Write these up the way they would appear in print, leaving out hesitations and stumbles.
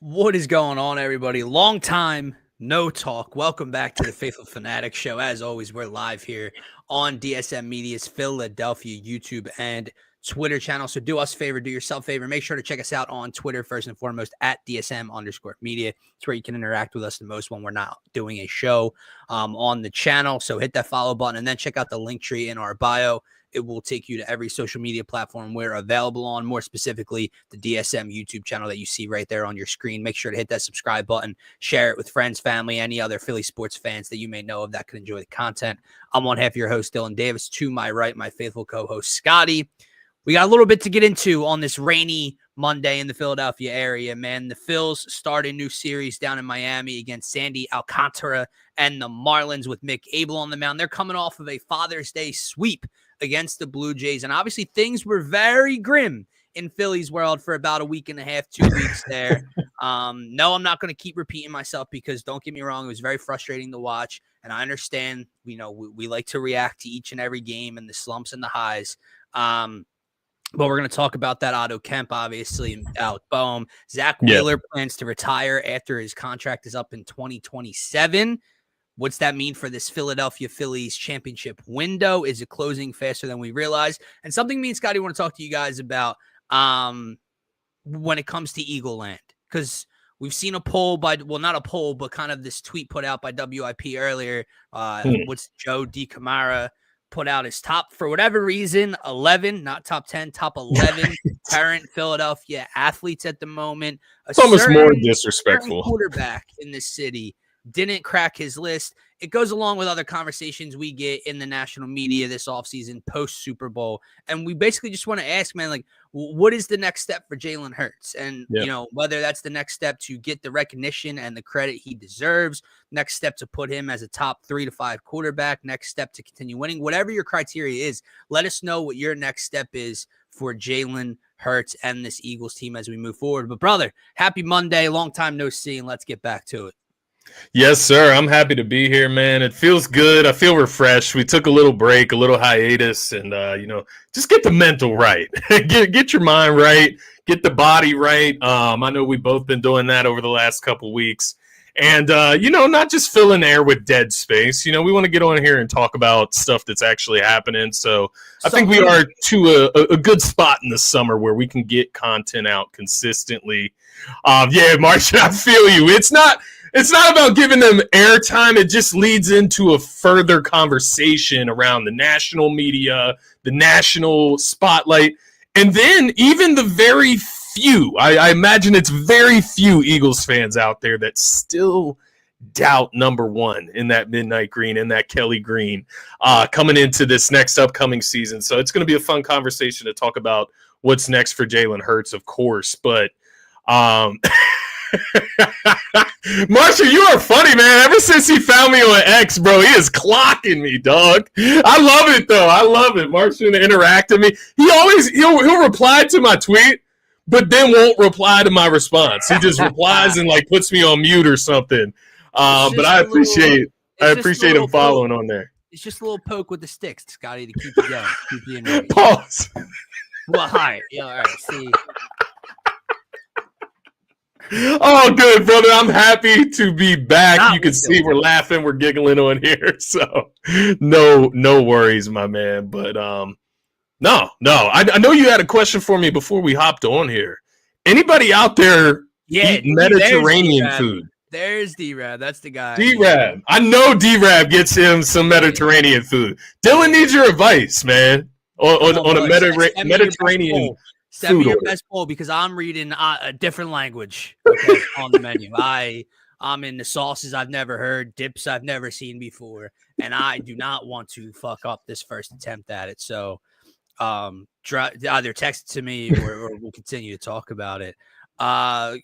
What is going on, everybody? Long time no talk. Welcome back to the Phaithful Phanatics show. As always, we're live here on DSM-Media's Philadelphia YouTube and Twitter channel. So do us a favor, do yourself a favor. Make sure to check us out on Twitter first and foremost at DSM_media. It's where you can interact with us the most when we're not doing a show on the channel. So hit that follow button and then check out the link tree in our bio. It will take you to every social media platform we're available on, more specifically the DSM YouTube channel that you see right there on your screen. Make sure to hit that subscribe button, share it with friends, family, any other Philly sports fans that you may know of that could enjoy the content. I'm one half of your host, Dylan Davis. To my right, my faithful co-host, Scotty. We got a little bit to get into on this rainy Monday in the Philadelphia area, man. The Phils start a new series down in Miami against Sandy Alcantara and the Marlins with Mick Abel on the mound. They're coming off of a Father's Day sweep against the Blue Jays. And obviously things were very grim in Philly's world for about a week and a half, 2 weeks there. No, I'm not going to keep repeating myself because don't get me wrong, it was very frustrating to watch. And I understand, we like to react to each and every game and the slumps and the highs. But we're going to talk about that Otto Kemp, obviously, and Alec Bohm. Zack Wheeler plans to retire after his contract is up in 2027. What's that mean for this Philadelphia Phillies championship window? Is it closing faster than we realize? And something me and Scotty want to talk to you guys about when it comes to Eagle Land. Because we've seen a poll not a poll, but kind of this tweet put out by WIP earlier. What's Joe DiCamara put out his top, for whatever reason, 11, not top 10, top 11 current Philadelphia athletes at the moment. It's almost more disrespectful. Quarterback in the city didn't crack his list. It goes along with other conversations we get in the national media this offseason, post-Super Bowl. And we basically just want to ask, man, like, what is the next step for Jalen Hurts? And, whether that's the next step to get the recognition and the credit he deserves, next step to put him as a top 3 to 5 quarterback, next step to continue winning, whatever your criteria is, let us know what your next step is for Jalen Hurts and this Eagles team as we move forward. But, brother, happy Monday. Long time no see, and let's get back to it. Yes, sir. I'm happy to be here, man. It feels good. I feel refreshed. We took a little break, a little hiatus, and just get the mental right. get your mind right. Get the body right. I know we've both been doing that over the last couple weeks, and not just filling air with dead space. We want to get on here and talk about stuff that's actually happening. So I think we are to a good spot in the summer where we can get content out consistently. Marcia, I feel you. It's not about giving them airtime. It just leads into a further conversation around the national media, the national spotlight, and then even the very few, I imagine it's very few Eagles fans out there that still doubt number one in that midnight green, in that Kelly green, coming into this next upcoming season. So it's going to be a fun conversation to talk about what's next for Jalen Hurts, of course, but Marshall, you are funny, man. Ever since he found me on X, bro, he is clocking me, dog. I love it, though. I love it. Marshall interacting with me. He'll reply to my tweet, but then won't reply to my response. He just replies and puts me on mute or something. But I appreciate him following on there. It's just a little poke with the sticks, Scotty, to keep you going, keep you in. Pause. Well, hi. Yeah, all right. See. Oh, good, brother. I'm happy to be back. You can see we're laughing, we're giggling on here. So no worries, my man. But no. I know you had a question for me before we hopped on here. Anybody out there eat Mediterranean food? There's D-Rab. That's the guy. D-Rab. I know D-Rab gets him some Mediterranean food. Dylan needs your advice, man, on a Mediterranean Send me your best bowl because I'm reading a different language on the menu. I'm in the sauces I've never heard, dips I've never seen before, and I do not want to fuck up this first attempt at it. So either text it to me or we'll continue to talk about it. The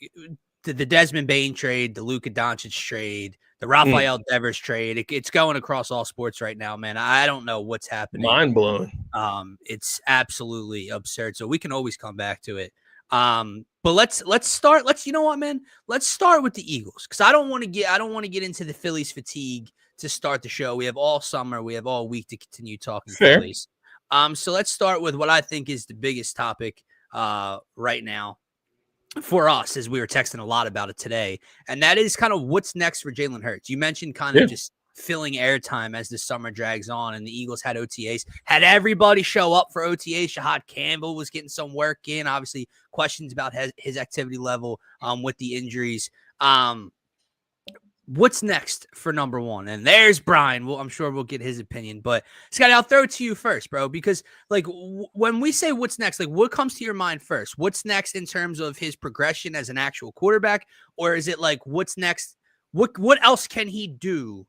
Desmond Bain trade, the Luka Doncic trade, the Rafael Devers trade. It's going across all sports right now, man. I don't know what's happening. Mind blowing. It's absolutely absurd. So we can always come back to it. But let's start. You know what, man? Let's start with the Eagles because I don't want to get into the Phillies fatigue to start the show. We have all summer. We have all week to continue talking Phillies. So let's start with what I think is the biggest topic right now. for us, as we were texting a lot about it today, and that is kind of what's next for Jalen Hurts. You mentioned kind of just filling airtime as the summer drags on, and the Eagles had OTAs, had everybody show up for OTAs. Shahad Campbell was getting some work in. Obviously, questions about his activity level with the injuries. What's next for number one? And there's Brian. Well, I'm sure we'll get his opinion, but Scotty, I'll throw it to you first, bro, because like when we say what's next, like what comes to your mind first? What's next in terms of his progression as an actual quarterback? Or is it like, what's next? What else can he do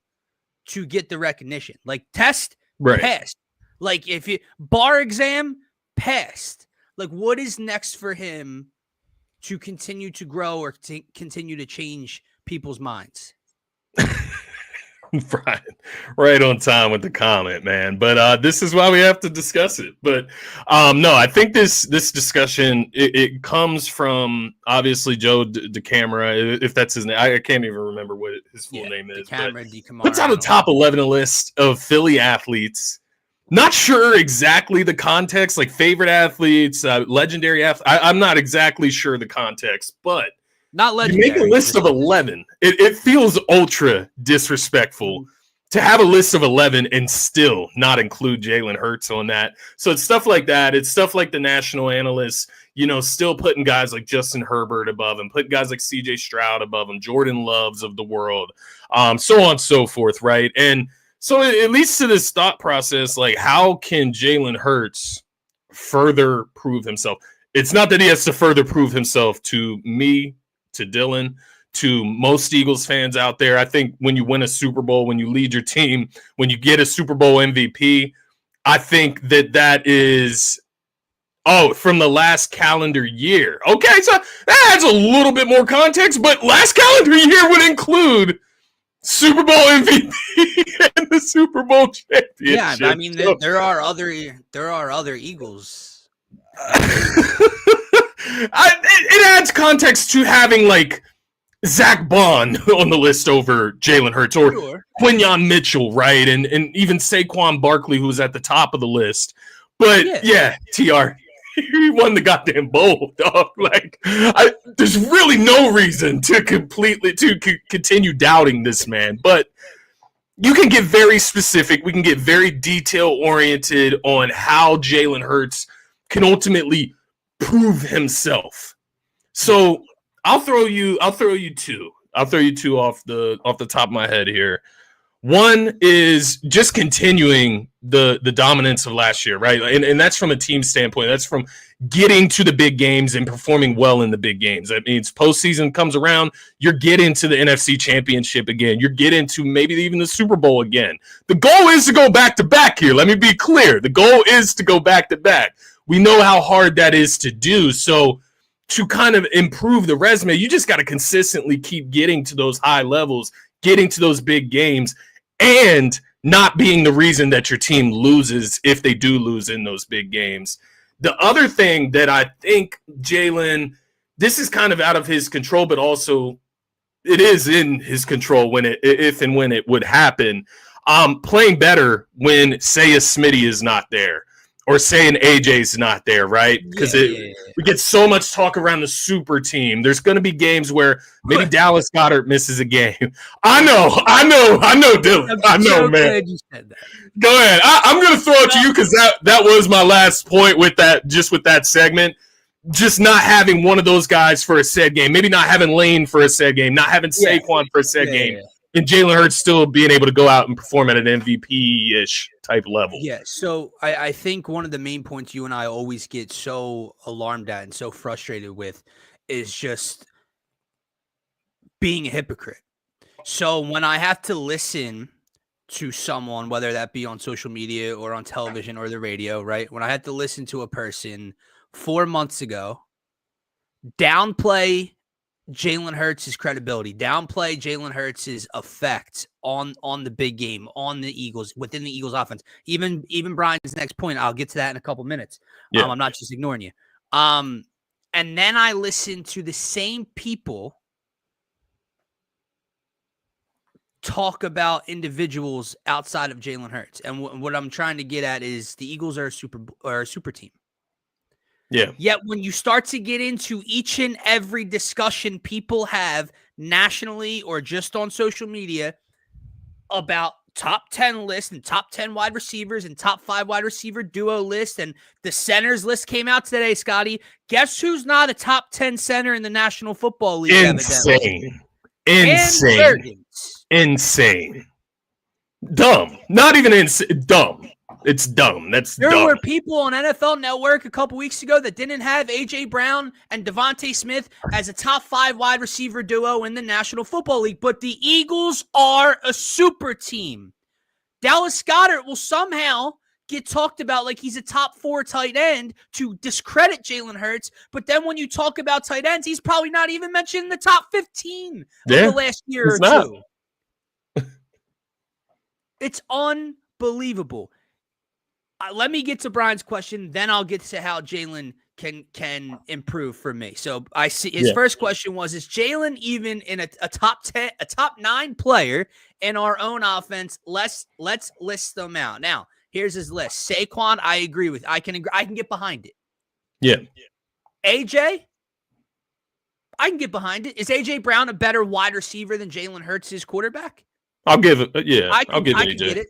to get the recognition? Like test, passed. Like if you bar exam, passed. Like what is next for him to continue to grow or to continue to change people's minds? Brian, right on time with the comment, man. But this is why we have to discuss it. But no, I think this discussion it comes from obviously Joe DeCamara, if that's his name. I can't even remember what his full name is. Puts out a top 11 list of Philly athletes. Not sure exactly the context, like favorite athletes, legendary athletes. I'm not exactly sure the context, but not legendary. You make a list of 11. It feels ultra disrespectful to have a list of 11 and still not include Jalen Hurts on that. So it's stuff like that. It's stuff like the national analysts, still putting guys like Justin Herbert above him, putting guys like CJ Stroud above him, Jordan Loves of the world, so on and so forth, right? And so it leads to this thought process, like how can Jalen Hurts further prove himself? It's not that he has to further prove himself to me, to Dylan, to most Eagles fans out there. I think when you win a Super Bowl, when you lead your team, when you get a Super Bowl MVP, I think that is, from the last calendar year. Okay, so that adds a little bit more context, but last calendar year would include Super Bowl MVP and the Super Bowl championship. Yeah, I mean, there are other Eagles. It adds context to having like Zach Bond on the list over Jalen Hurts or Quinyon Mitchell, right? And even Saquon Barkley, who was at the top of the list. But yeah TR, he won the goddamn bowl, dog. Like, there's really no reason to continue doubting this man. But you can get very specific. We can get very detail oriented on how Jalen Hurts can ultimately prove himself. So I'll throw you two. I'll throw you two off the top of my head here. One is just continuing the dominance of last year, right? And that's from a team standpoint. That's from getting to the big games and performing well in the big games. That means postseason comes around, you're getting to the NFC Championship again. You're getting to maybe even the Super Bowl again. The goal is to go back-to-back here. Let me be clear. The goal is to go back-to-back. We know how hard that is to do. So to kind of improve the resume, you just got to consistently keep getting to those high levels, getting to those big games, and not being the reason that your team loses if they do lose in those big games. The other thing that I think Jalen, this is kind of out of his control, but also it is in his control if and when it would happen. Playing better when, say, a Smitty is not there. Or say an AJ's not there, right? Because we get so much talk around the super team. There's going to be games where maybe Dallas Goedert misses a game. I know, Dylan. I know, man. You said that. Go ahead. I'm going to throw it to you because that was my last point with that segment. Just not having one of those guys for a said game. Maybe not having Lane for a said game. Not having Saquon for a said game. Yeah. And Jalen Hurts still being able to go out and perform at an MVP-ish type level. Yeah, so I think one of the main points you and I always get so alarmed at and so frustrated with is just being a hypocrite. So when I have to listen to someone, whether that be on social media or on television or the radio, right? When I had to listen to a person 4 months ago downplay Jalen Hurts' credibility, downplay Jalen Hurts' effect on the big game, on the Eagles, within the Eagles offense. Even Brian's next point, I'll get to that in a couple minutes. Yeah. I'm not just ignoring you. And then I listen to the same people talk about individuals outside of Jalen Hurts. And what I'm trying to get at is the Eagles are a super team. Yeah. Yet when you start to get into each and every discussion people have nationally or just on social media about top 10 lists and top 10 wide receivers and top 5 wide receiver duo list, and the centers list came out today, Scotty. Guess who's not a top 10 center in the National Football League? Insane. Insane. Insane. Dumb. Not even insane. Dumb. It's dumb. There dumb. were people on NFL Network a couple weeks ago that didn't have A.J. Brown and Devontae Smith as a top 5 wide receiver duo in the National Football League. But the Eagles are a super team. Dallas Goedert will somehow get talked about like he's a top 4 tight end to discredit Jalen Hurts. But then when you talk about tight ends, he's probably not even mentioned in the top 15 of the last year or two. It's unbelievable. Let me get to Brian's question, then I'll get to how Jalen can improve for me. So I see his first question was, is Jalen even in a top 10, a top 9 player in our own offense? Let's list them out. Now, here's his list. Saquon, I agree with. I can get behind it. Yeah. AJ, I can get behind it. Is AJ Brown a better wide receiver than Jalen Hurts, his quarterback? I'll give it. Yeah, I'll give I AJ. can get it.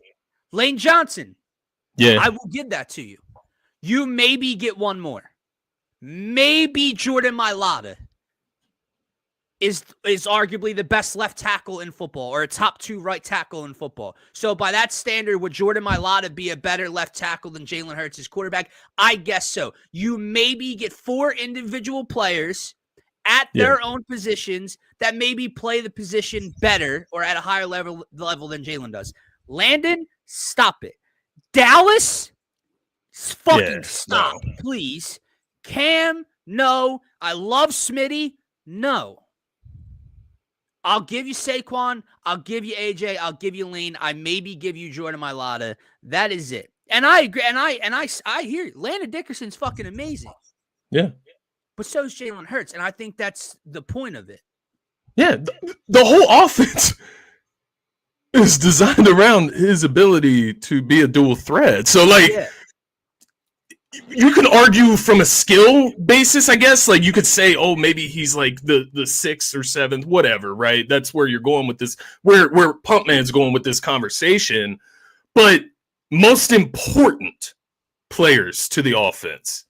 Lane Johnson. Yeah. I will give that to you. You maybe get one more. Maybe Jordan Mailata is arguably the best left tackle in football, or a top 2 right tackle in football. So by that standard, would Jordan Mailata be a better left tackle than Jalen Hurts, his quarterback? I guess so. You maybe get 4 individual players at their own positions that maybe play the position better or at a higher level than Jalen does. Landon, stop it. Dallas, fucking stop, please. Cam, no. I love Smitty, no. I'll give you Saquon. I'll give you AJ. I'll give you Lane. I maybe give you Jordan Mailata. That is it. And I agree. And I hear you. Landon Dickerson's fucking amazing. Yeah. But so is Jalen Hurts, and I think that's the point of it. Yeah, the whole offense is designed around his ability to be a dual threat. So, you could argue from a skill basis, I guess. Like, you could say, oh, maybe he's like the 6th or 7th, whatever, right? That's where you're going with this, where Pumpman's going with this conversation. But most important players to the offense,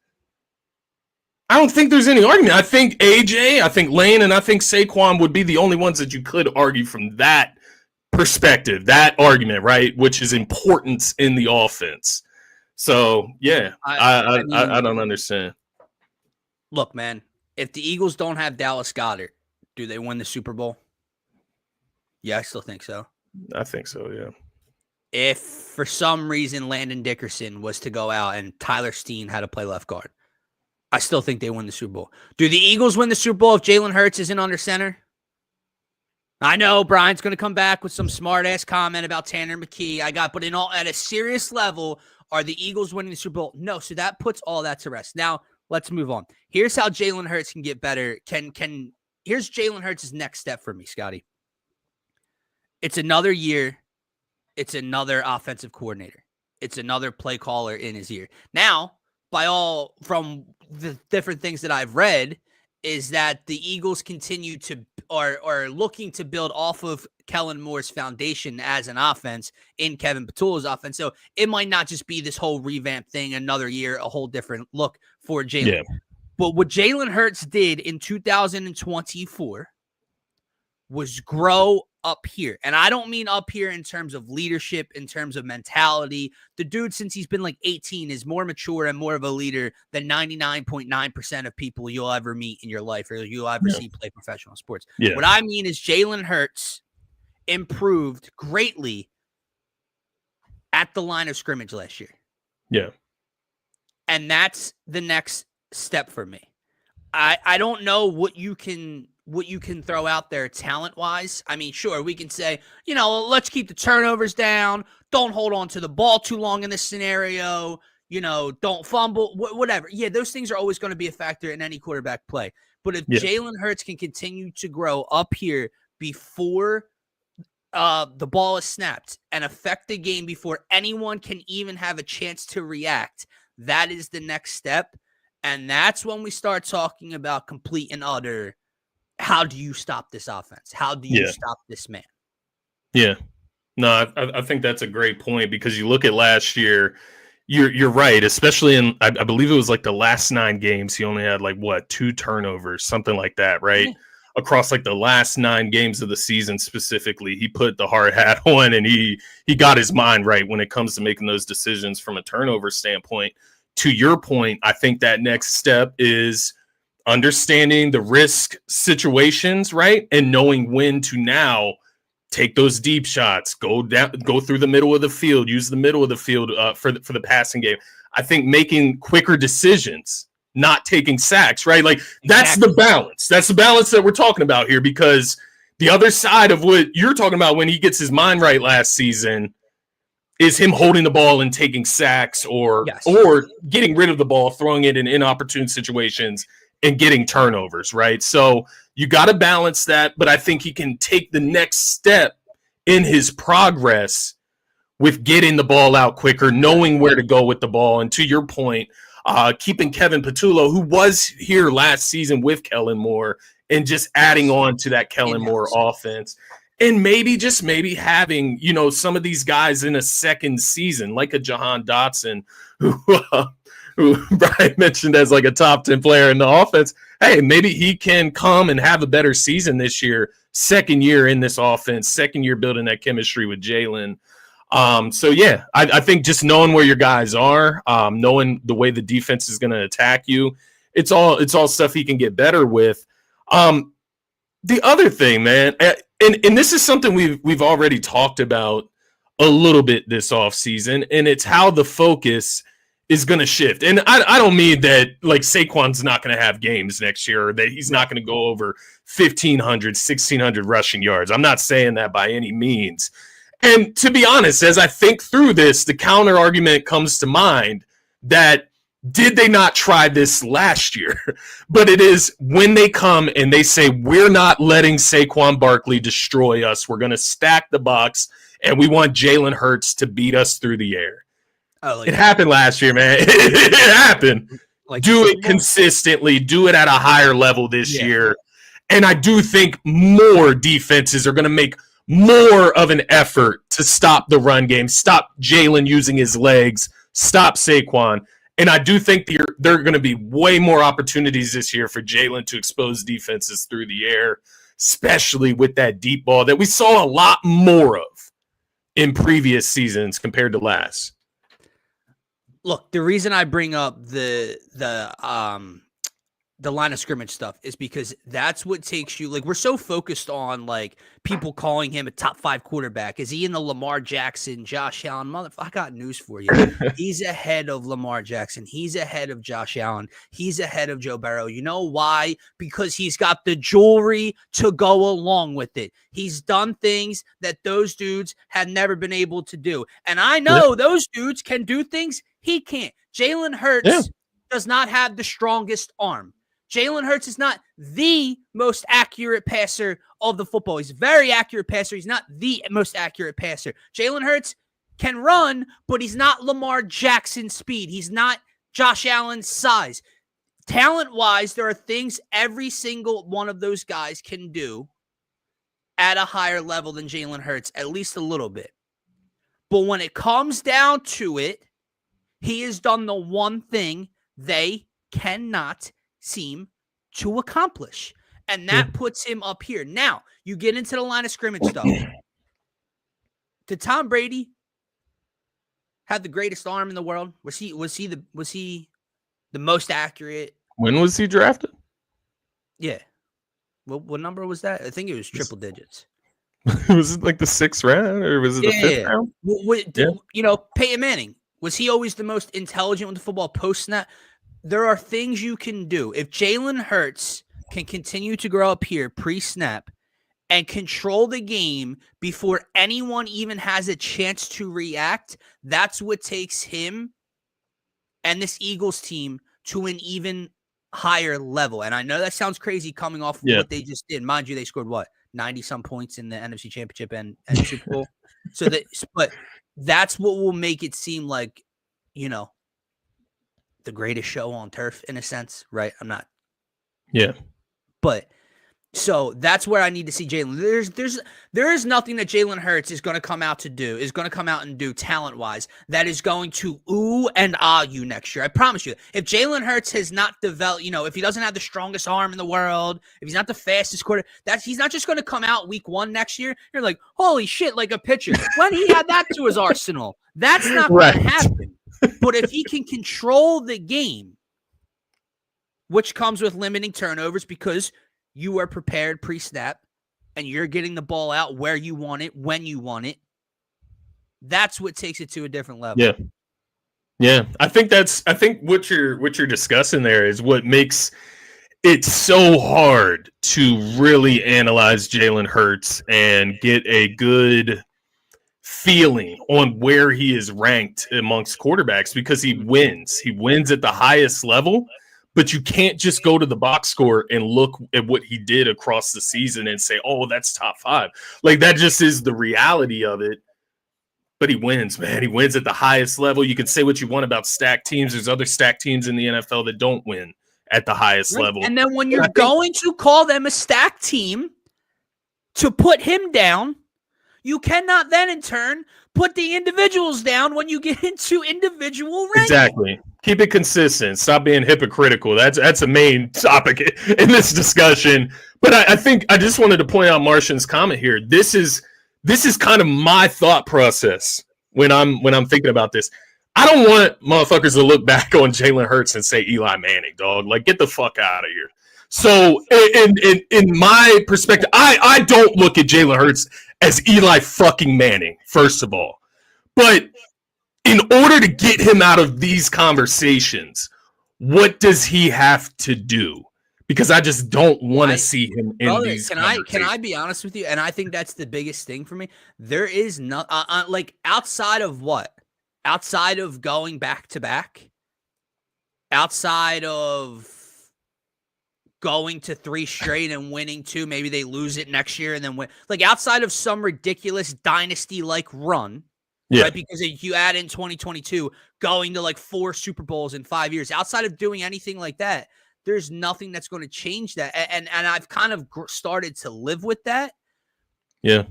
I don't think there's any argument. I think AJ, I think Lane, and I think Saquon would be the only ones that you could argue from that perspective, that argument, right? Which is importance in the offense. So, yeah, I don't understand. Look, man, if the Eagles don't have Dallas Goedert, do they win the Super Bowl? Yeah, I still think so. I think so, yeah. If for some reason Landon Dickerson was to go out and Tyler Steen had to play left guard, I still think they win the Super Bowl. Do the Eagles win the Super Bowl if Jalen Hurts isn't under center? I know Brian's going to come back with some smart-ass comment about Tanner McKee. But at a serious level, are the Eagles winning the Super Bowl? No, so that puts all that to rest. Now, let's move on. Here's how Jalen Hurts can get better. Here's Jalen Hurts' next step for me, Scotty. It's another year. It's another offensive coordinator. It's another play caller in his ear. Now, from the different things that I've read, is that the Eagles continue to are looking to build off of Kellen Moore's foundation as an offense in Kevin Patullo's offense. So it might not just be this whole revamp thing, another year, a whole different look for Jalen. Yeah. But what Jalen Hurts did in 2024 was grow up here. And I don't mean up here in terms of leadership, in terms of mentality. The dude, since he's been like 18, is more mature and more of a leader than 99.9% of people you'll ever meet in your life or you'll ever see play professional sports. Yeah. What I mean is Jalen Hurts improved greatly at the line of scrimmage last year. Yeah. And that's the next step for me. I don't know what you can throw out there talent-wise. I mean, sure, we can say, let's keep the turnovers down. Don't hold on to the ball too long in this scenario. Don't fumble, whatever. Yeah, those things are always going to be a factor in any quarterback play. But if Jalen Hurts can continue to grow up here before the ball is snapped and affect the game before anyone can even have a chance to react, that is the next step. And that's when we start talking about complete and utter. How do you stop this offense? How do you stop this man? Yeah. No, I think that's a great point because you look at last year, you're right, especially in I believe it was like the last 9 games, he only had like 2 turnovers, something like that, right? Yeah. Across like the last 9 games of the season specifically, he put the hard hat on and he got his mind right when it comes to making those decisions from a turnover standpoint. To your point, I think that next step is understanding the risk situations, right? And knowing when to now take those deep shots, go through the middle of the field, use the middle of the field for the passing game. I think making quicker decisions, not taking sacks, right? Like that's the balance. That's the balance that we're talking about here, because the other side of what you're talking about when he gets his mind right last season is him holding the ball and taking sacks or getting rid of the ball, throwing it in inopportune situations and getting turnovers, right? So you got to balance that, but I think he can take the next step in his progress with getting the ball out quicker, knowing where to go with the ball. And to your point, keeping Kevin Patullo, who was here last season with Kellen Moore, and just adding on to that Kellen Moore offense. And maybe having, some of these guys in a second season, like a Jahan Dotson, who Brian mentioned as like a top 10 player in the offense. Hey, maybe he can come and have a better season this year. Second year in this offense, second year building that chemistry with Jalen. I think just knowing where your guys are, knowing the way the defense is going to attack you, it's all stuff he can get better with. The other thing, man, and this is something we've already talked about a little bit this offseason, and it's how the focus is going to shift. And I don't mean that like Saquon's not going to have games next year or that he's not going to go over 1,500, 1,600 rushing yards. I'm not saying that by any means. And to be honest, as I think through this, the counter argument comes to mind that did they not try this last year? But it is when they come and they say, we're not letting Saquon Barkley destroy us. We're going to stack the box and we want Jalen Hurts to beat us through the air. It happened last year, man. It happened. Do it consistently. Do it at a higher level this year. And I do think more defenses are going to make more of an effort to stop the run game, stop Jalen using his legs, stop Saquon. And I do think there are going to be way more opportunities this year for Jalen to expose defenses through the air, especially with that deep ball that we saw a lot more of in previous seasons compared to last. Look, the reason I bring up the line of scrimmage stuff is because that's what takes you. Like, we're so focused on like people calling him a top 5 quarterback. Is he in the Lamar Jackson, Josh Allen? Motherfucker, I got news for you. He's ahead of Lamar Jackson. He's ahead of Josh Allen. He's ahead of Joe Burrow. You know why? Because he's got the jewelry to go along with it. He's done things that those dudes had never been able to do. And I know those dudes can do things he can't. Jalen Hurts does not have the strongest arm. Jalen Hurts is not the most accurate passer of the football. He's a very accurate passer. He's not the most accurate passer. Jalen Hurts can run, but he's not Lamar Jackson speed. He's not Josh Allen's size. Talent-wise, there are things every single one of those guys can do at a higher level than Jalen Hurts, at least a little bit. But when it comes down to it, he has done the one thing they cannot seem to accomplish. And that puts him up here. Now, you get into the line of scrimmage stuff. Did Tom Brady have the greatest arm in the world? Was he the most accurate? When was he drafted? Yeah. What number was that? I think it was triple digits. Was it like the 6th round or was it the 5th round? Peyton Manning. Was he always the most intelligent with the football post-snap? There are things you can do. If Jalen Hurts can continue to grow up here pre-snap and control the game before anyone even has a chance to react, that's what takes him and this Eagles team to an even higher level. And I know that sounds crazy coming off of what they just did. Mind you, they scored 90-some points in the NFC Championship and Super Bowl. But that's what will make it seem like, the greatest show on turf in a sense, right? I'm not. Yeah. But so that's where I need to see Jalen. There is nothing that Jalen Hurts is going to come out and do talent-wise that is going to ooh and ah you next year. I promise you. If Jalen Hurts has not developed, if he doesn't have the strongest arm in the world, if he's not the fastest quarter, he's not just going to come out week 1 next year. You're like, holy shit, like a pitcher. When he had that to his arsenal, that's not going to happen. But if he can control the game, which comes with limiting turnovers because you are prepared pre-snap and you're getting the ball out where you want it, when you want it. That's what takes it to a different level. Yeah. Yeah. I think what you're discussing there is what makes it so hard to really analyze Jalen Hurts and get a good feeling on where he is ranked amongst quarterbacks, because he wins. He wins at the highest level. But you can't just go to the box score and look at what he did across the season and say, oh, that's top 5. Like, that just is the reality of it. But he wins, man. He wins at the highest level. You can say what you want about stacked teams. There's other stacked teams in the NFL that don't win at the highest level. And then when you're going to call them a stacked team to put him down, you cannot then in turn put the individuals down when you get into individual ranking. Exactly. Keep it consistent. Stop being hypocritical. That's a main topic in this discussion. But I think I just wanted to point out Martian's comment here. This is kind of my thought process when I'm thinking about this. I don't want motherfuckers to look back on Jalen Hurts and say Eli Manning, dog. Like, get the fuck out of here. So in my perspective, I don't look at Jalen Hurts as Eli fucking Manning, first of all. But in order to get him out of these conversations, what does he have to do? Because I just don't want to see him in these conversations. Can I be honest with you? And I think that's the biggest thing for me. There is no like outside of what? Outside of going back to back, outside of going to 3 straight and winning 2, maybe they lose it next year and then win. Like, outside of some ridiculous dynasty-like run, yeah. Right? Because you add in 2022, going to like 4 Super Bowls in 5 years. Outside of doing anything like that, there's nothing that's going to change that. And I've kind of started to live with that. Yeah.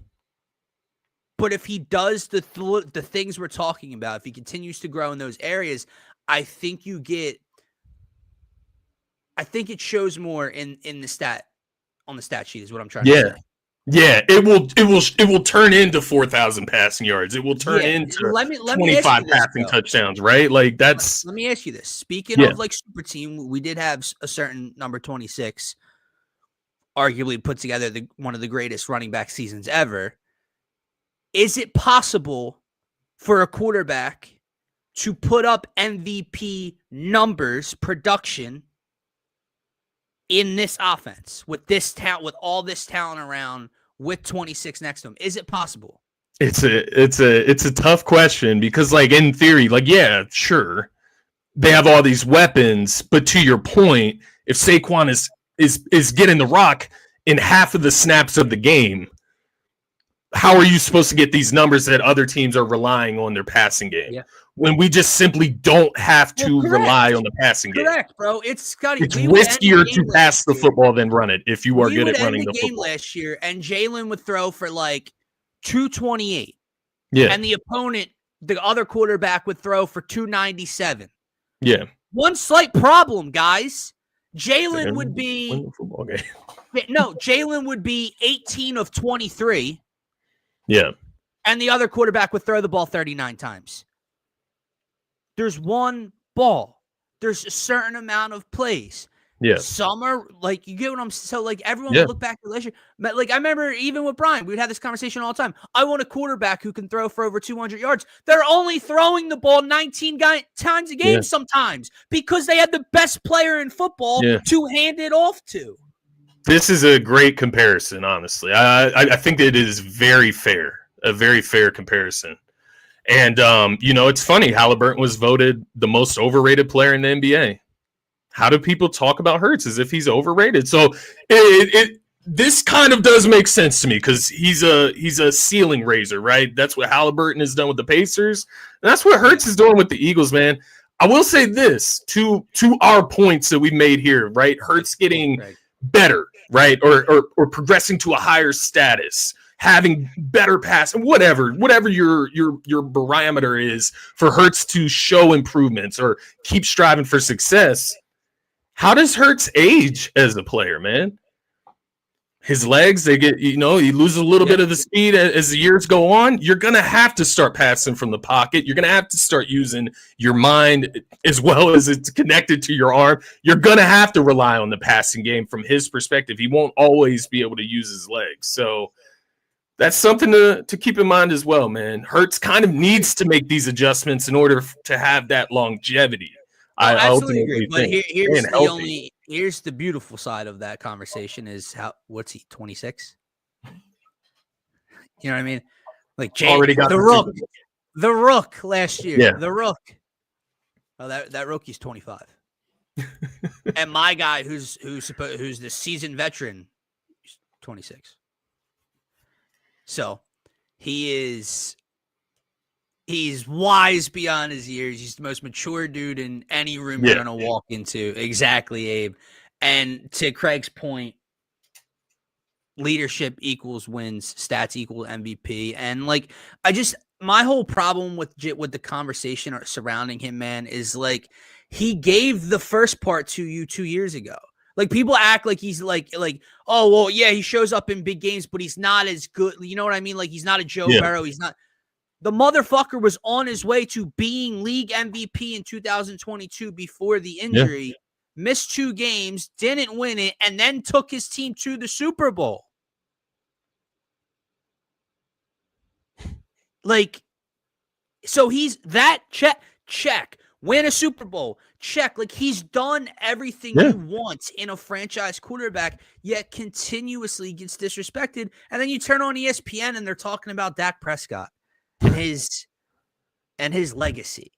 But if he does the things we're talking about, if he continues to grow in those areas, I think it shows more in the stat on the stat sheet is what I'm trying to say. Yeah, it will turn into 4,000 passing yards. It will turn into 25 passing touchdowns, right? Like, that's. Let me ask you this. Speaking of like super team, we did have a certain number 26, arguably put together one of the greatest running back seasons ever. Is it possible for a quarterback to put up MVP numbers, production in this offense with this talent, with all this talent around, with 26 next to him? Is it possible? It's a tough question because, like, in theory, like, yeah, sure, they have all these weapons, but to your point, if Saquon is getting the rock in half of the snaps of the game, how are you supposed to get these numbers that other teams are relying on their passing game? Yeah. When we just simply don't have to rely on the passing game. Correct, bro. It's Scotty. It's riskier to pass the football than run it if you are good at running the football. Last year, and Jalen would throw for like 228. Yeah. And the opponent, the other quarterback, would throw for 297. Yeah. One slight problem, guys. Jalen would be win the football game. No, Jalen would be 18 of 23. Yeah. And the other quarterback would throw the ball 39 times. There's one ball. There's a certain amount of plays. Yeah. Some are like, you get what I'm so like everyone would look back at last year. Like I remember even with Brian, we would have this conversation all the time. I want a quarterback who can throw for over 200 yards. They're only throwing the ball 19 times a game sometimes because they had the best player in football to hand it off to. This is a great comparison, honestly. I think it is very fair, a very fair comparison. And, it's funny. Halliburton was voted the most overrated player in the NBA. How do people talk about Hurts as if he's overrated? So this kind of does make sense to me because he's a ceiling raiser, right? That's what Halliburton has done with the Pacers. And that's what Hurts is doing with the Eagles, man. I will say this to our points that we made here, right? Hurts getting better, right? Or progressing to a higher status, having better pass, whatever your barometer is for Hurts to show improvements or keep striving for success. How does Hurts age as a player, man? His legs, they get, he loses a little bit of the speed as the years go on. You're going to have to start passing from the pocket. You're going to have to start using your mind as well as it's connected to your arm. You're going to have to rely on the passing game from his perspective. He won't always be able to use his legs. So that's something to keep in mind as well, man. Hurts kind of needs to make these adjustments in order to have that longevity. I absolutely agree. But here's the beautiful side of that conversation is what's he, 26? You know what I mean? Like already got the Rook last year. Yeah. The Rook. Oh, that rookie's 25. And my guy who's the seasoned veteran, he's 26. So he's wise beyond his years. He's the most mature dude in any room you're going to walk into. Exactly, Abe. And to Craig's point, leadership equals wins, stats equal MVP. And like, my whole problem with the conversation surrounding him, man, is like, he gave the first part to you 2 years ago. Like, people act like he's like, oh, well, yeah, he shows up in big games, but he's not as good. You know what I mean? Like, he's not a Joe Burrow. He's not. The motherfucker was on his way to being league MVP in 2022 before the injury, missed 2 games, didn't win it, and then took his team to the Super Bowl. Like, so he's that check, win a Super Bowl, check. Like, he's done everything you want in a franchise quarterback, yet continuously gets disrespected. And then you turn on ESPN and they're talking about Dak Prescott and his legacy.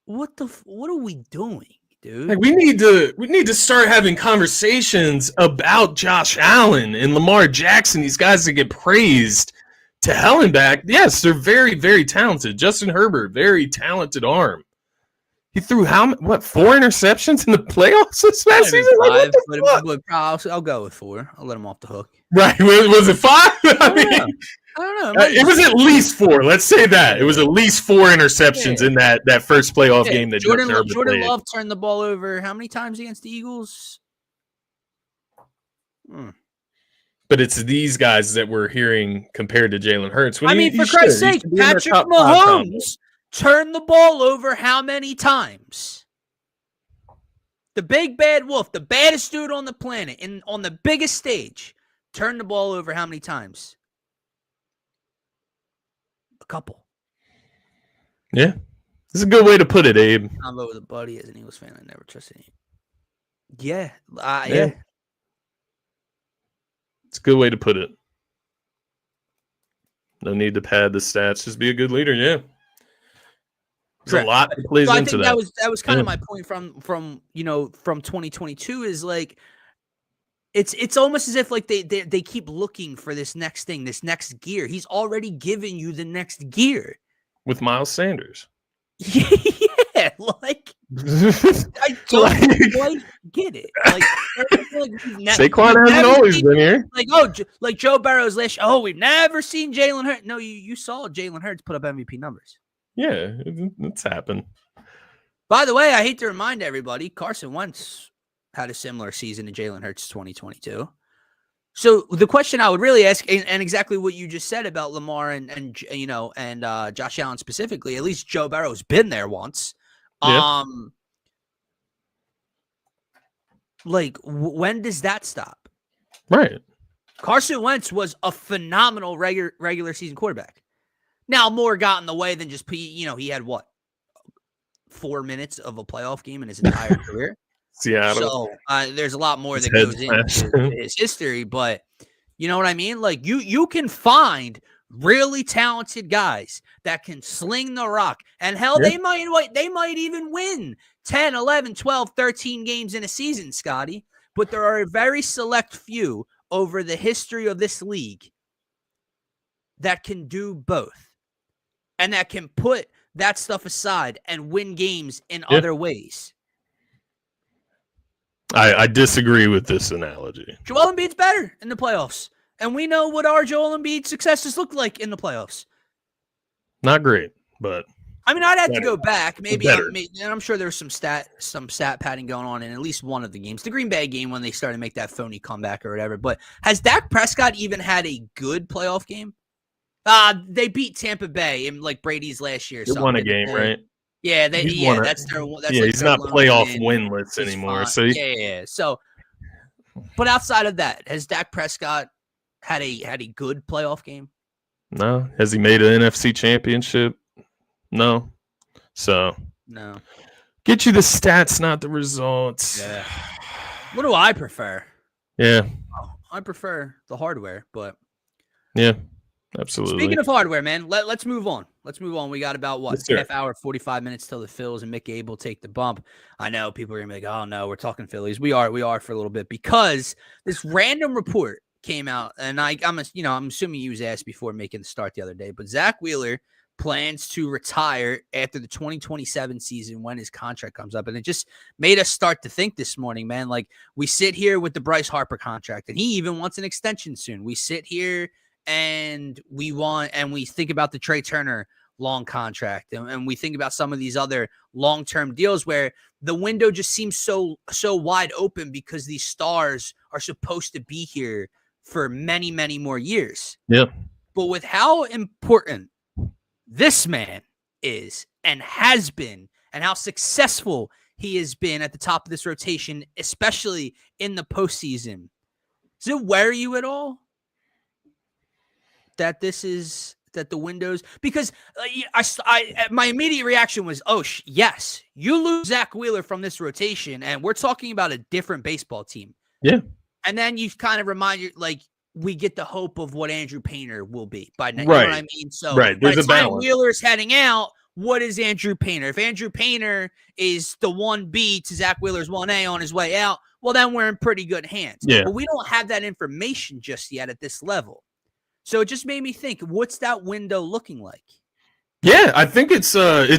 What are we doing, dude? Like, we need to start having conversations about Josh Allen and Lamar Jackson, these guys that get praised to hell and back. Yes, they're very, very talented. Justin Herbert, very talented arm. He threw 4 interceptions in the playoffs this past season? I'll go with 4. I'll let him off the hook. Right. Was it 5? I don't know. It was at least 4. Let's say that. It was at least 4 interceptions in that first playoff game that Jordan Love turned the ball over how many times against the Eagles? But it's these guys that we're hearing compared to Jalen Hurts. For Christ's sake, Patrick Mahomes turned the ball over how many times? The big bad wolf, the baddest dude on the planet, on the biggest stage, turned the ball over how many times? A couple. Yeah. This is a good way to put it, Abe. I'm with a buddy as an Eagles fan. I never trusted him. Yeah. It's a good way to put it. No need to pad the stats. Just be a good leader. Yeah. There's a lot that plays into that. That was kind of my point from 2022 is like, it's almost as if like they keep looking for this next thing, this next gear. He's already given you the next gear with Miles Sanders. Yeah, like I don't quite get it. Like Saquon hasn't always been here. Like Joe Burrow's last. Oh, we've never seen Jalen Hurts. No, you saw Jalen Hurts put up MVP numbers. Yeah, it's happened. By the way, I hate to remind everybody, Carson Wentz had a similar season to Jalen Hurts 2022. So the question I would really ask, and exactly what you just said about Lamar and Josh Allen specifically, at least Joe Burrow's been there once. Yeah. When does that stop? Right. Carson Wentz was a phenomenal regular season quarterback. Now more got in the way than just he had 4 minutes of a playoff game in his entire career. Seattle. So there's a lot more that goes into his history, but you know what I mean? Like you can find really talented guys that can sling the rock, and hell, they might even win 10, 11, 12, 13 games in a season, Scotty. But there are a very select few over the history of this league that can do both, and that can put that stuff aside and win games in other ways. I disagree with this analogy. Joel Embiid's better in the playoffs. And we know what our Joel Embiid successes look like in the playoffs. Not great, but I mean, I'd have to go back. Maybe and I'm sure there was some stat padding going on in at least one of the games. The Green Bay game when they started to make that phony comeback or whatever. But has Dak Prescott even had a good playoff game? They beat Tampa Bay in like Brady's last year. They won a game, right? Yeah, that's yeah, like he's their not playoff winless anymore. So So, but outside of that, has Dak Prescott had a good playoff game? No. Has he made an NFC championship? No. So no. Get you the stats, not the results. Yeah. What do I prefer? Yeah. I prefer the hardware, but yeah, absolutely. Speaking of hardware, man, let's move on. We got about Yes, half hour, 45 minutes till the Phils and Mick Abel take the bump. I know people are gonna be like, "Oh no, we're talking Phillies." We are for a little bit because this random report came out, and I'm assuming you was asked before making the start the other day, but Zack Wheeler plans to retire after the 2027 season when his contract comes up. And it just made us start to think this morning, man. Like, we sit here with the Bryce Harper contract, and he even wants an extension soon. We sit here and we think about the Trey Turner long contract, and we think about some of these other long-term deals where the window just seems so wide open because these stars are supposed to be here for many, many more years. Yeah. But with how important this man is and has been, and how successful he has been at the top of this rotation, especially in the postseason, does it worry you at all that the windows? Because my immediate reaction was, yes, you lose Zack Wheeler from this rotation, and we're talking about a different baseball team. Yeah. And then you kind of remind you, like, we get the hope of what Andrew Painter will be by next. Right. You know what I mean? So right. by There's the time balance. Wheeler's heading out, what is Andrew Painter? If Andrew Painter is the 1B to Zack Wheeler's 1A on his way out, well, then we're in pretty good hands. Yeah. But we don't have that information just yet at this level. So it just made me think, what's that window looking like? Yeah, I think it's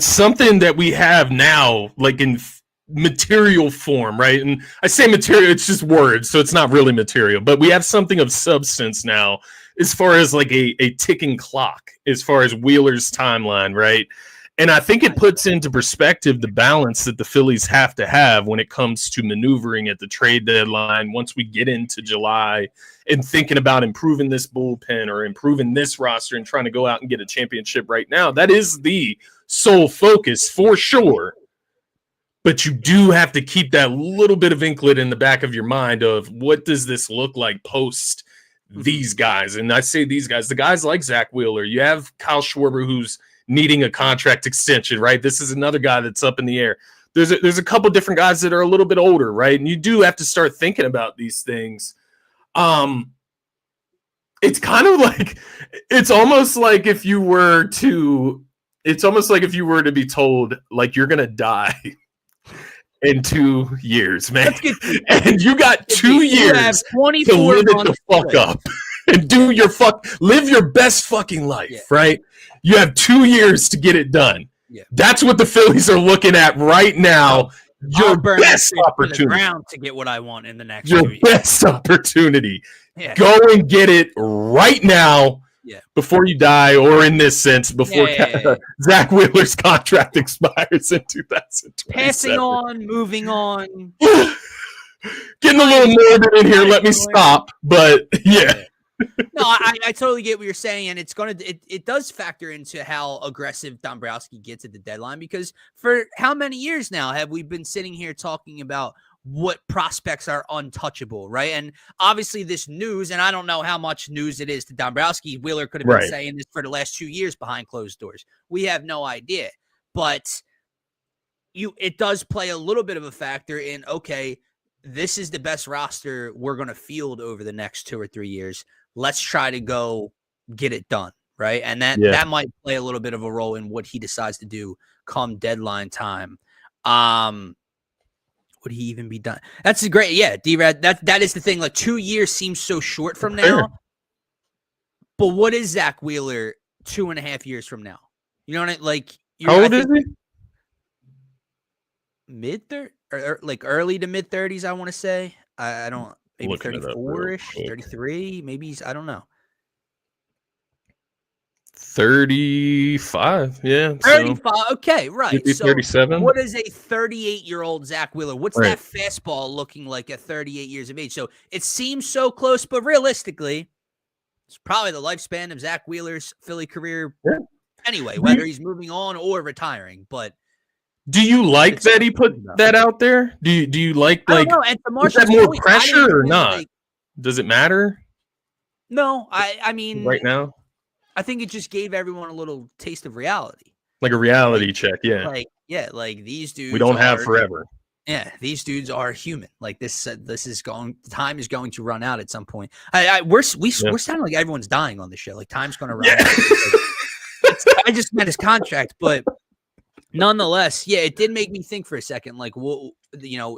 something that we have now, like in material form, right? And I say material, it's just words, so it's not really material, but we have something of substance now as far as like a ticking clock, as far as Wheeler's timeline, right? And I think it puts into perspective the balance that the Phillies have to have when it comes to maneuvering at the trade deadline once we get into July and thinking about improving this bullpen or improving this roster and trying to go out and get a championship right now. That is the sole focus for sure. But you do have to keep that little bit of inklet in the back of your mind of what does this look like post these guys? And I say these guys, the guys like Zack Wheeler. You have Kyle Schwarber, who's needing a contract extension, right? This is another guy that's up in the air. There's a couple different guys that are a little bit older, right? And you do have to start thinking about these things. It's kind of like, it's almost like if you were to be told, like, you're going to die in 2 years, man. And you got 2 years to live it the fuck up and live your best fucking life, right? You have 2 years to get it done. Yeah. That's what the Phillies are looking at right now. Your best opportunity to get what I want in the next your best opportunity. Yeah. Go and get it right now. Yeah. Before you die, or in this sense, before Zack Wheeler's contract expires in 2027. Passing on, moving on. Getting a little morbid in here. Let me stop. But yeah. No, I totally get what you're saying, and it does factor into how aggressive Dombrowski gets at the deadline, because for how many years now have we been sitting here talking about what prospects are untouchable, right? And obviously this news, and I don't know how much news it is to Dombrowski. Wheeler could have been saying this for the last 2 years behind closed doors. We have no idea. But it does play a little bit of a factor in, okay, this is the best roster we're going to field over the next 2 or 3 years. Let's try to go get it done, right? And that might play a little bit of a role in what he decides to do come deadline time. Would he even be done? That's great. Yeah, D-Rad, that is the thing. Like, 2 years seems so short from now. But what is Zack Wheeler 2.5 years from now? You know what I mean? Like, How old is he? Mid-30s or like early to mid-30s, I want to say. I don't, maybe 34-ish, 33, maybe he's, I don't know. 35, yeah. 35, so okay, right. So 37. what is a 38-year-old Zack Wheeler? What's that fastball looking like at 38 years of age? So it seems so close, but realistically, it's probably the lifespan of Zack Wheeler's Philly career anyway, whether he's moving on or retiring. But do you like that he put that out there? Do you like is that more pressure or not? Like, does it matter? No, I mean right now, I think it just gave everyone a little taste of reality. Like a reality check, yeah. Like these dudes we don't have forever. Yeah, these dudes are human. Like this is going. Time is going to run out at some point. We're sounding like everyone's dying on the show. Like time's going to run out. I just met his contract, but nonetheless, yeah, it did make me think for a second. Like, well,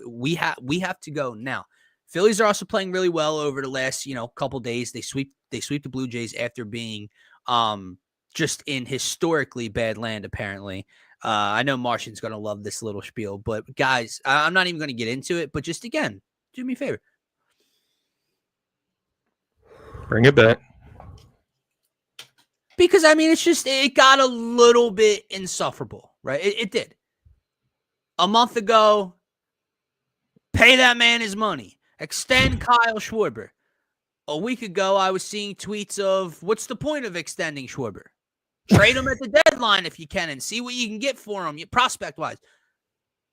we have to go now. Phillies are also playing really well over the last couple days. They sweep the Blue Jays after being just in historically bad land. Apparently, I know Martian's gonna love this little spiel, but guys, I'm not even gonna get into it. But just again, do me a favor, bring it back. Because I mean, it got a little bit insufferable, right? It did. A month ago, pay that man his money. Extend Kyle Schwarber. A week ago, I was seeing tweets of, what's the point of extending Schwarber? Trade him at the deadline if you can and see what you can get for him, prospect-wise.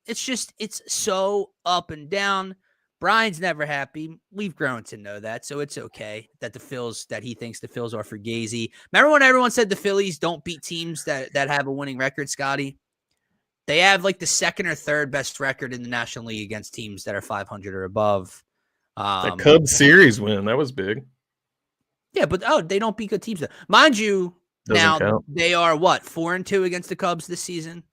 It's so up and down. Brian's never happy. We've grown to know that, so it's okay that he thinks the Phils are fugazi. Remember when everyone said the Phillies don't beat teams that have a winning record, Scotty? They have like the second or third best record in the National League against teams that are 500 or above. The Cubs series win, that was big. Yeah, but they don't beat good teams though. Mind you, doesn't count. They are what, 4-2 against the Cubs this season?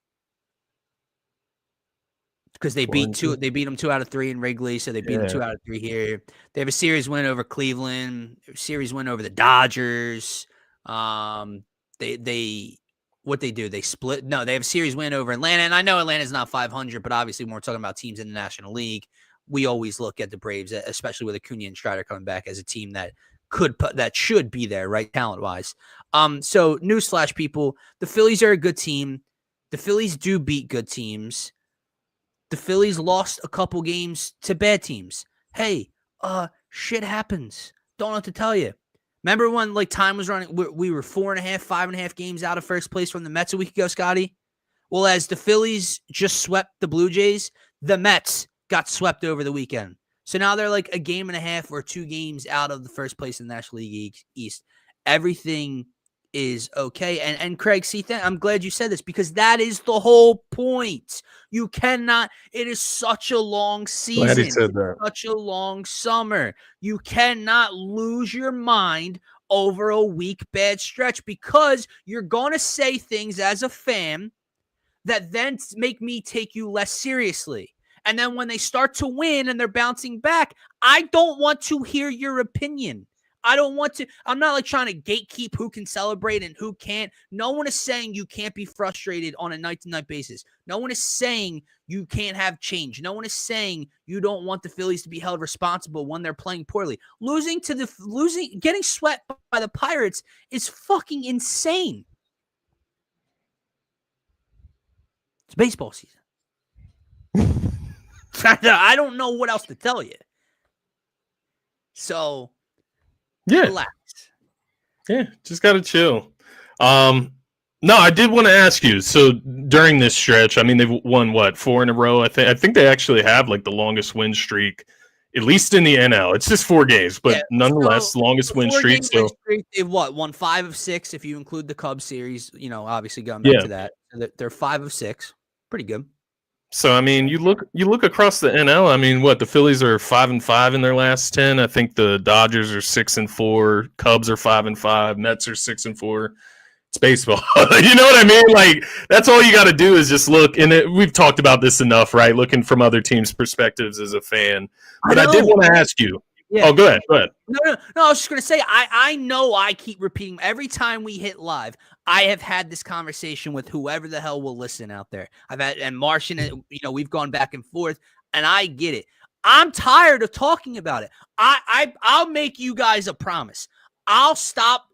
Because they beat them 2 out of 3 in Wrigley, so they beat them 2 out of 3 here. They have a series win over Cleveland, a series win over the Dodgers. They split. No, they have a series win over Atlanta, and I know Atlanta's not 500, but obviously when we're talking about teams in the National League, we always look at the Braves, especially with Acuna and Strider coming back, as a team that should be there, right, talent-wise. So newsflash, people, the Phillies are a good team. The Phillies do beat good teams. The Phillies lost a couple games to bad teams. Hey, shit happens. Don't know what to tell you. Remember when time was running? We were 5.5 games out of first place from the Mets a week ago, Scotty? Well, as the Phillies just swept the Blue Jays, the Mets got swept over the weekend. So now they're like a game and a half or 2 games out of the first place in the National League East. Everything is okay. And Craig, I'm glad you said this, because that is the whole point. You cannot, it is such a long season. Glad he said that. Such a long summer. You cannot lose your mind over a weak, bad stretch, because you're going to say things as a fan that then make me take you less seriously. And then when they start to win and they're bouncing back, I don't want to hear your opinion. I'm not trying to gatekeep who can celebrate and who can't. No one is saying you can't be frustrated on a night-to-night basis. No one is saying you can't have change. No one is saying you don't want the Phillies to be held responsible when they're playing poorly. Getting swept by the Pirates is fucking insane. It's baseball season. I don't know what else to tell you. So, relax. Yeah, just gotta chill. No, I did want to ask you. So during this stretch, I mean, they've won 4 in a row. I think they actually have the longest win streak, at least in the NL. It's just 4 games, but nonetheless, longest win streak. So they've won 5 of 6 if you include the Cubs series. Obviously going back to that, they're 5 of 6, pretty good. So I mean, you look across the NL. I mean, the Phillies are 5-5 in their last 10. I think the Dodgers are 6-4. Cubs are 5-5. Mets are 6-4. It's baseball. You know what I mean? That's all you got to do is just look. And we've talked about this enough, right? Looking from other teams' perspectives as a fan. But I did want to ask you. Yeah. Oh, go ahead. Go ahead. No. I was just going to say, I know I keep repeating every time we hit live. I have had this conversation with whoever the hell will listen out there. And Martian, we've gone back and forth, and I get it. I'm tired of talking about it. I'll make you guys a promise. I'll stop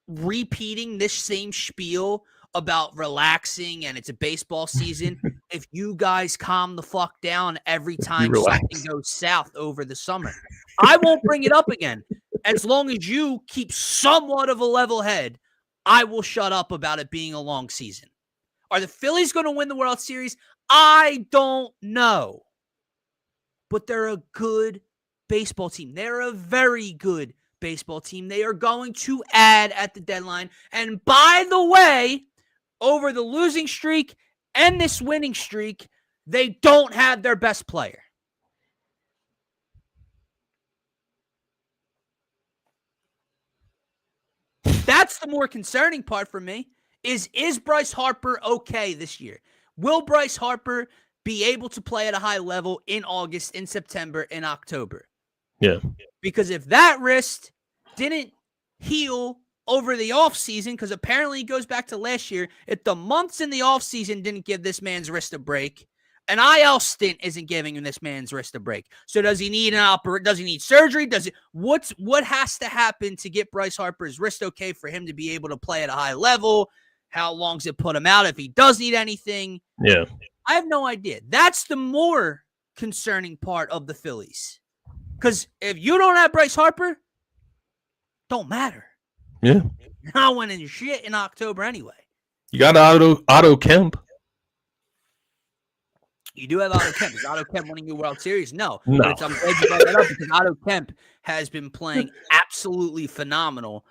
repeating this same spiel about relaxing and it's a baseball season if you guys calm the fuck down every time something goes south over the summer. I won't bring it up again. As long as you keep somewhat of a level head, I will shut up about it being a long season. Are the Phillies going to win the World Series? I don't know. But they're a good baseball team. They're a very good baseball team. They are going to add at the deadline. And by the way, over the losing streak and this winning streak, they don't have their best player. That's the more concerning part for me. Is Bryce Harper okay this year? Will Bryce Harper be able to play at a high level in August, in September, in October? Yeah. Because if that wrist didn't heal over the offseason, because apparently it goes back to last year, if the months in the offseason didn't give this man's wrist a break, an IL stint isn't giving this man's wrist a break. So does he need does he need surgery? What has to happen to get Bryce Harper's wrist okay for him to be able to play at a high level? How long does it put him out if he does need anything? Yeah. I have no idea. That's the more concerning part of the Phillies. Because if you don't have Bryce Harper, don't matter. Yeah. You're not winning shit in October anyway. You got Otto Kemp. You do have Otto Kemp. Is Otto Kemp winning your World Series? No. No. But I'm glad you brought that up because Otto Kemp has been playing absolutely phenomenal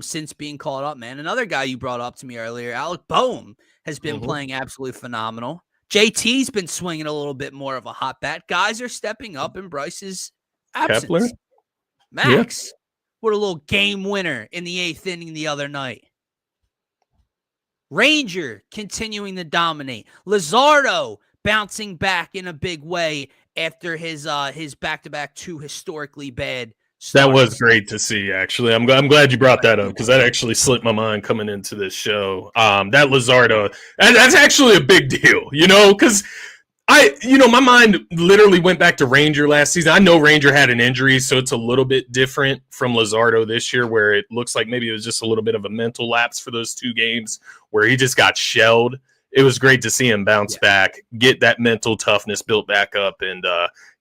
since being called up, man. Another guy you brought up to me earlier, Alec Bohm, has been playing absolutely phenomenal. JT's been swinging a little bit more of a hot bat. Guys are stepping up in Bryce's absence. Kepler? Max, what a little game winner in the 8th inning the other night. Ranger continuing to dominate. Luzardo bouncing back in a big way after his back-to-back 2 historically bad starts. That was great to see, actually. I'm glad you brought that up because that actually slipped my mind coming into this show. That Luzardo, that's actually a big deal, because my mind literally went back to Ranger last season. I know Ranger had an injury, so it's a little bit different from Luzardo this year, where it looks like maybe it was just a little bit of a mental lapse for those 2 games where he just got shelled. It was great to see him bounce back, get that mental toughness built back up, and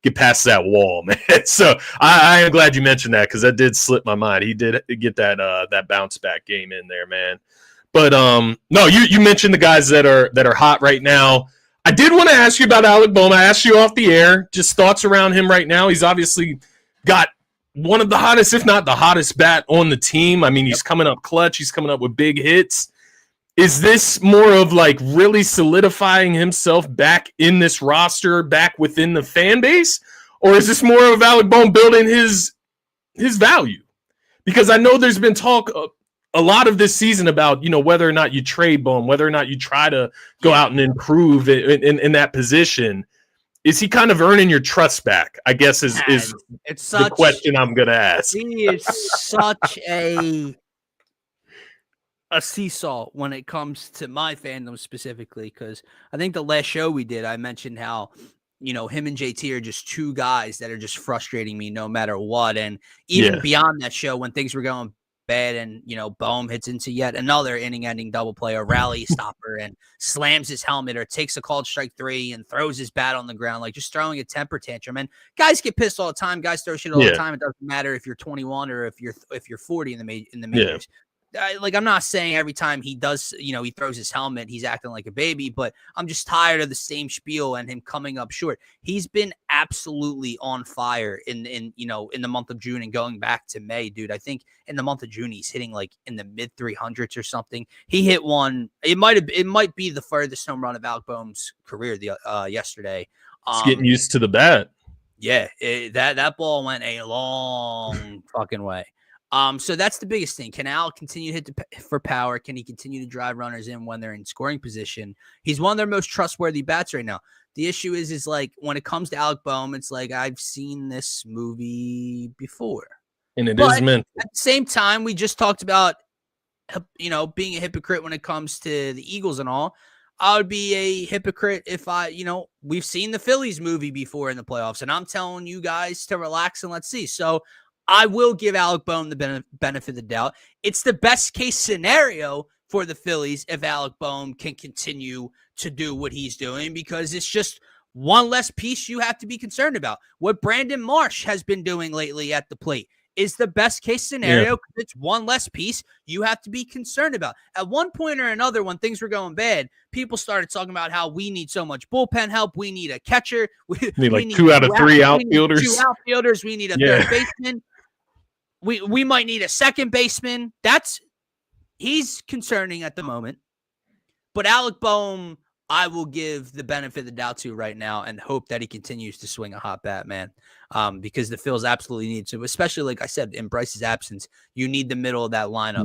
get past that wall, man. So I am glad you mentioned that because that did slip my mind. He did get that bounce back game in there, man. But no, you mentioned the guys that are hot right now. I did want to ask you about Alec Bohm. I asked you off the air, just thoughts around him right now. He's obviously got one of the hottest, if not the hottest bat on the team. I mean, he's coming up clutch. He's coming up with big hits. Is this more of like really solidifying himself back in this roster, back within the fan base? Or is this more of Alec Bohm building his value? Because I know there's been talk a lot of this season about, whether or not you trade Bohm, whether or not you try to go out and improve in that position. Is he kind of earning your trust back? I guess is the question I'm going to ask. He is such a seesaw when it comes to my fandom specifically, because I think the last show we did, I mentioned how, him and JT are just 2 guys that are just frustrating me no matter what. And even beyond that show, when things were going bad and, Bohm hits into yet another inning-ending double play or rally stopper and slams his helmet or takes a called strike 3 and throws his bat on the ground, like just throwing a temper tantrum. And guys get pissed all the time. Guys throw shit all the time. It doesn't matter if you're 21 or if you're 40 in the majors. I'm not saying every time he does, he throws his helmet, he's acting like a baby, but I'm just tired of the same spiel and him coming up short. He's been absolutely on fire in the month of June and going back to May, dude. I think in the month of June, he's hitting like in the mid 300s or something. He hit one. It might be the furthest home run of Alec Bohm's career yesterday. He's getting used to the bat. Yeah, that ball went a long fucking way. So that's the biggest thing. Can Al continue to hit for power? Can he continue to drive runners in when they're in scoring position? He's one of their most trustworthy bats right now. The issue is like when it comes to Alec Bohm, it's like I've seen this movie before. And it is mental. At the same time, we just talked about, being a hypocrite when it comes to the Eagles and all. I would be a hypocrite if we've seen the Phillies movie before in the playoffs, and I'm telling you guys to relax and let's see. So I will give Alec Bohm the benefit of the doubt. It's the best case scenario for the Phillies if Alec Bohm can continue to do what he's doing, because it's just one less piece you have to be concerned about. What Brandon Marsh has been doing lately at the plate is the best case scenario because it's one less piece you have to be concerned about. At one point or another, when things were going bad, people started talking about how we need so much bullpen help. We need a catcher. We need 2 out of 3 outfielders. We need 2 outfielders. We need a third baseman. We might need a second baseman. He's concerning at the moment. But Alec Bohm, I will give the benefit of the doubt to right now and hope that he continues to swing a hot bat, man. Because the Phils absolutely need to, especially like I said, in Bryce's absence, you need the middle of that lineup.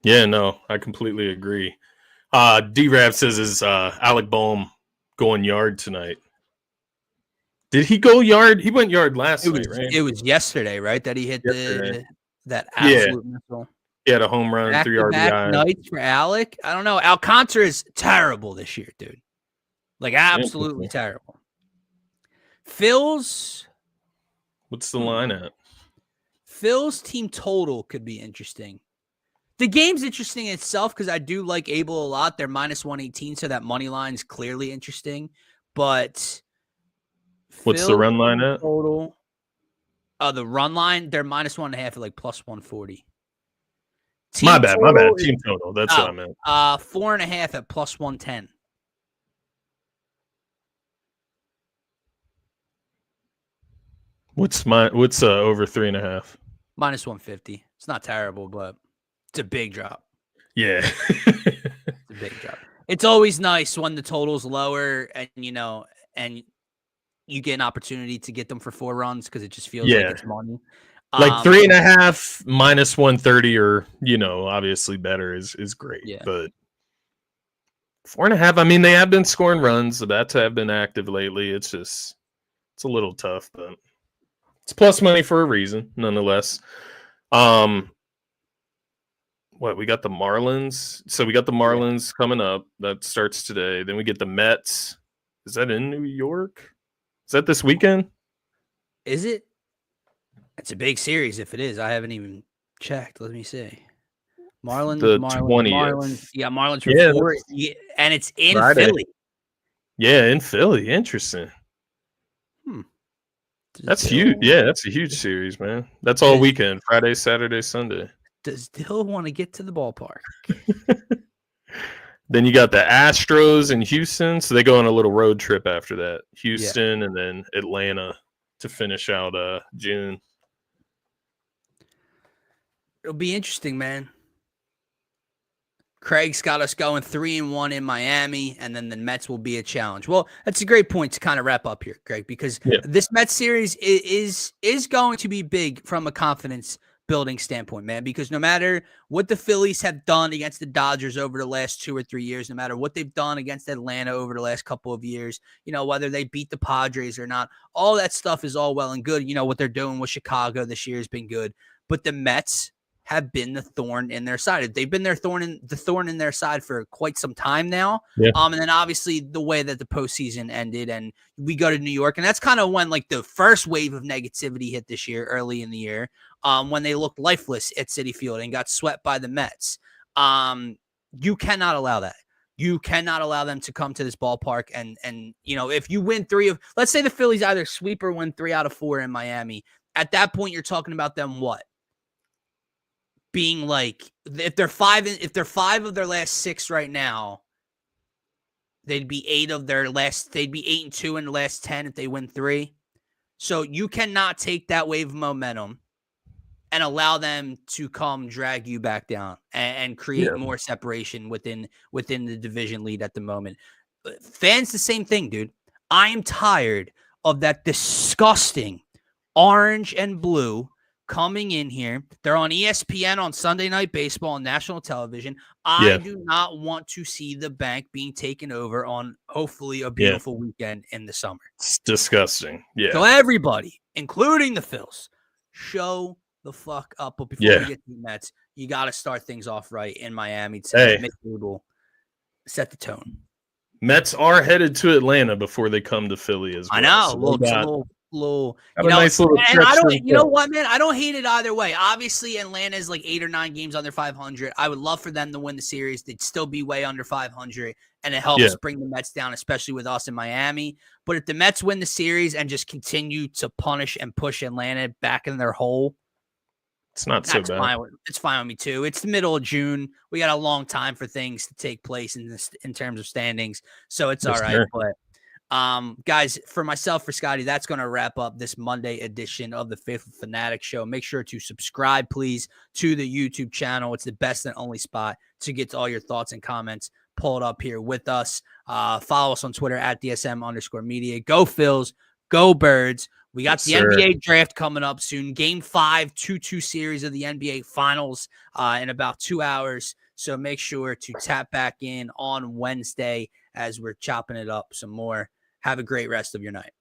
Yeah, no, I completely agree. D-Rab says, is Alec Bohm going yard tonight? Did he go yard? He went yard last night, right? It was yesterday, right? That he hit that absolute missile. He had a home run, 3 RBI. Nights for Alec. I don't know. Alcantara is terrible this year, dude. Like absolutely terrible. Phil's. What's the line at? Phil's team total could be interesting. The game's interesting in itself because I do like Abel a lot. They're minus 118, so that money line is clearly interesting. But what's the run line at? Total. The run line, they're minus 1.5 at like plus 140. My bad. Team total. That's what I meant. 4.5 at plus 110. What's over 3.5? Minus 150. It's not terrible, but it's a big drop. Yeah. It's a big drop. It's always nice when the total's lower and and you get an opportunity to get them for 4 runs because it just feels like it's money. Like 3.5 minus 130 or, obviously better is great. Yeah. But 4.5, I mean, they have been scoring runs. The bats have been active lately. It's a little tough, but it's plus money for a reason, nonetheless. We got the Marlins. So we got the Marlins coming up. That starts today. Then we get the Mets. Is that in New York? Is that this weekend? Is it? It's a big series if it is. I haven't even checked. Let me see. Marlins. The 20th. Yeah, Marlins for 4. Yeah, and it's in Friday. Philly. Yeah, in Philly. Interesting. That's huge. Yeah, that's a huge series, man. That's all weekend. Friday, Saturday, Sunday. Does Dill want to get to the ballpark? Then you got the Astros in Houston. So they go on a little road trip after that. Houston and then Atlanta to finish out June. It'll be interesting, man. Craig's got us going 3-1 in Miami, and then the Mets will be a challenge. Well, that's a great point to kind of wrap up here, Craig, because this Mets series is going to be big from a confidence building standpoint, man, because no matter what the Phillies have done against the Dodgers over the last 2 or 3 years, no matter what they've done against Atlanta over the last couple of years, whether they beat the Padres or not, all that stuff is all well and good. What they're doing with Chicago this year has been good, but the Mets have been the thorn in their side. They've been the thorn in their side for quite some time now. Yeah. And then obviously the way that the postseason ended and we go to New York, and that's kind of when like the first wave of negativity hit this year, early in the year, when they looked lifeless at Citi Field and got swept by the Mets. You cannot allow that. You cannot allow them to come to this ballpark and if you win 3 of, let's say the Phillies either sweep or win 3 out of 4 in Miami, at that point you're talking about them what? Being like, if they're 5 of their last 6 right now, they'd be 8 they'd be 8-2 in the last 10 if they win 3. So you cannot take that wave of momentum and allow them to come drag you back down and create more separation within the division lead at the moment. Fans, the same thing, dude. I am tired of that disgusting orange and blue coming in here. They're on ESPN on Sunday Night Baseball on national television. I do not want to see the bank being taken over on hopefully a beautiful weekend in the summer. It's disgusting. Yeah. So everybody, including the Phils, show the fuck up. But before we get to the Mets, you got to start things off right in Miami to make Google set the tone. Mets are headed to Atlanta before they come to Philly as well. I know, so little nice little and I don't, you know what, man? I don't hate it either way. Obviously, Atlanta is like 8 or 9 games under 500. I would love for them to win the series. They'd still be way under 500, and it helps bring the Mets down, especially with us in Miami. But if the Mets win the series and just continue to punish and push Atlanta back in their hole, it's not so bad. It's fine with me too. It's the middle of June. We got a long time for things to take place in terms of standings, so it's all right. Sure. But guys, for myself, for Scotty, that's going to wrap up this Monday edition of the Phaithful Phanatics show. Make sure to subscribe, please, to the YouTube channel. It's the best and only spot to get to all your thoughts and comments. Pull it up here with us. Follow us on Twitter at DSM_media. Go Phils. Go Birds. We got the NBA draft coming up soon. Game 5, 2-2 series of the NBA Finals in about 2 hours. So make sure to tap back in on Wednesday as we're chopping it up some more. Have a great rest of your night.